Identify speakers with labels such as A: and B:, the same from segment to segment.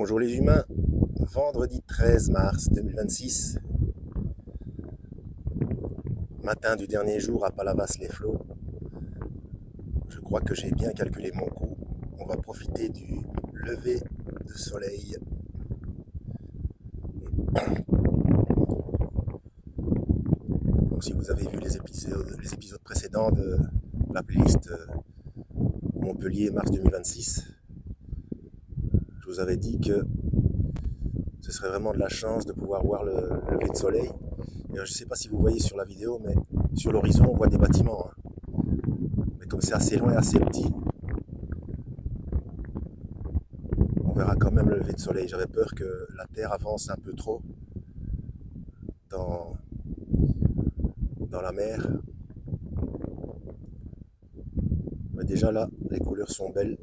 A: Bonjour les humains, vendredi 13 mars 2026, matin du dernier jour à Palavas-les-Flots. Je crois que j'ai bien calculé mon coup. On va profiter du lever de soleil. Donc si vous avez vu les épisodes précédents de la playlist Montpellier mars 2026, je vous avais dit que ce serait vraiment de la chance de pouvoir voir le lever de soleil. Et je ne sais pas si vous voyez sur la vidéo, mais sur l'horizon on voit des bâtiments. Mais comme c'est assez loin et assez petit, on verra quand même le lever de soleil. J'avais peur que la Terre avance un peu trop dans, dans la mer. Mais déjà là, les couleurs sont belles.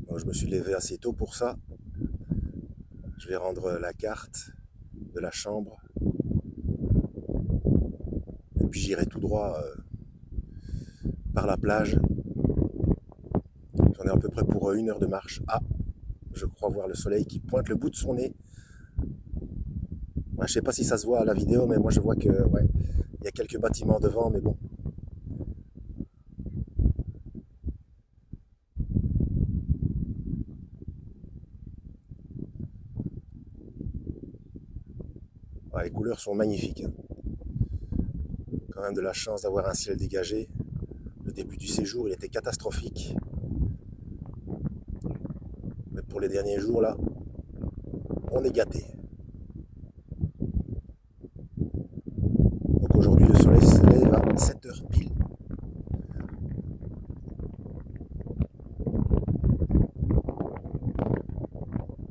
A: Donc, je me suis levé assez tôt pour ça. Je vais rendre la carte de la chambre. Et puis j'irai tout droit par la plage. J'en ai à peu près pour 1 heure de marche. Ah, je crois voir le soleil qui pointe le bout de son nez. Je ne sais pas si ça se voit à la vidéo, mais moi je vois que ouais, il y a quelques bâtiments devant, mais bon. Ouais, les couleurs sont magnifiques. Quand même de la chance d'avoir un ciel dégagé. Le début du séjour, il était catastrophique. Mais pour les derniers jours, là, on est gâté. Donc aujourd'hui, le soleil se lève à 7h pile.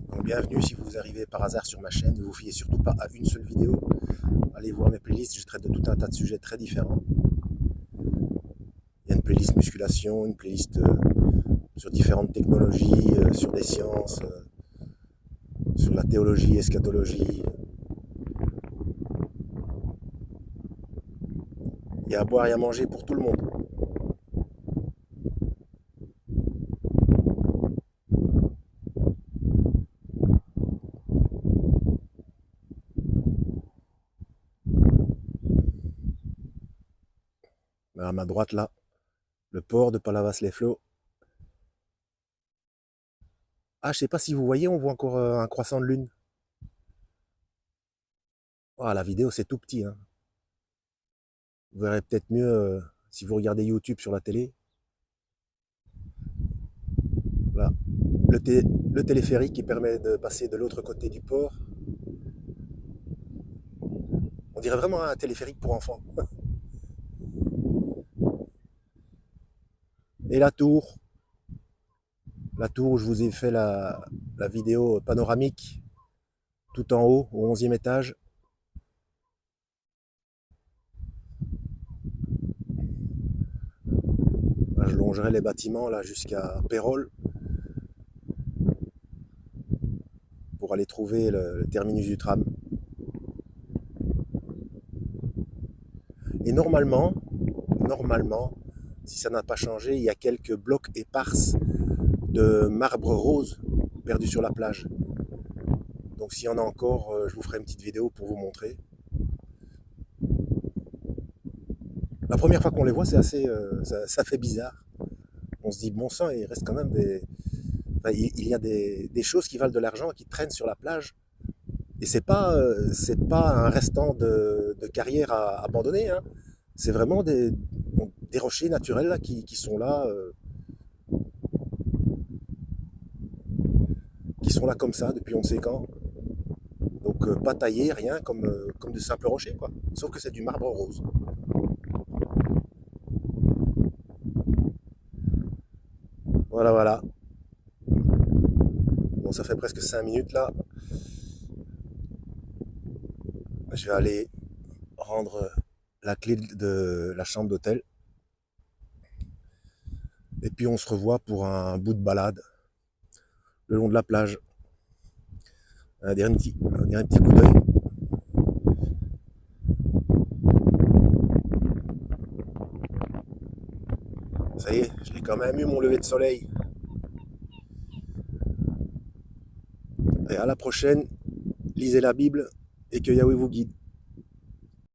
A: Donc bienvenue si vous arrivez par hasard sur ma chaîne. Ne vous fiez surtout pas à une seule vidéo. Allez voir mes playlists, je traite de tout un tas de sujets très différents. Il y a une playlist musculation, une playlist sur différentes technologies, sur des sciences, sur la théologie, eschatologie. Il y a à boire et à manger pour tout le monde. À ma droite là, le port de Palavas-les-Flots. Ah, je sais pas si vous voyez, on voit encore un croissant de lune. Ah, la vidéo c'est tout petit, hein. Vous verrez peut-être mieux si vous regardez YouTube sur la télé. Là, le téléphérique qui permet de passer de l'autre côté du port. On dirait vraiment un téléphérique pour enfants. Et la tour où je vous ai fait la vidéo panoramique, tout en haut, au 11e étage. Là, je longerai les bâtiments là jusqu'à Pérol pour aller trouver le terminus du tram. Et normalement, si ça n'a pas changé, il y a quelques blocs éparses de marbre rose perdus sur la plage. Donc s'il y en a encore, je vous ferai une petite vidéo pour vous montrer. La première fois qu'on les voit, c'est assez, ça fait bizarre. On se dit, bon sang, il reste quand même des... Enfin, il y a des choses qui valent de l'argent qui traînent sur la plage. Et c'est pas un restant de carrière abandonnée, hein. C'est vraiment des rochers naturels là, qui sont là, comme ça depuis on ne sait quand. Donc pas taillé, rien, comme de simples rochers, quoi. Sauf que c'est du marbre rose. Voilà, voilà. Bon, ça fait presque 5 minutes là. Je vais aller rendre la clé de la chambre d'hôtel. Et puis on se revoit pour un bout de balade le long de la plage. Un dernier petit coup d'œil. Ça y est, je l'ai quand même eu mon lever de soleil. et à la prochaine. Lisez la Bible et que Yahweh vous guide.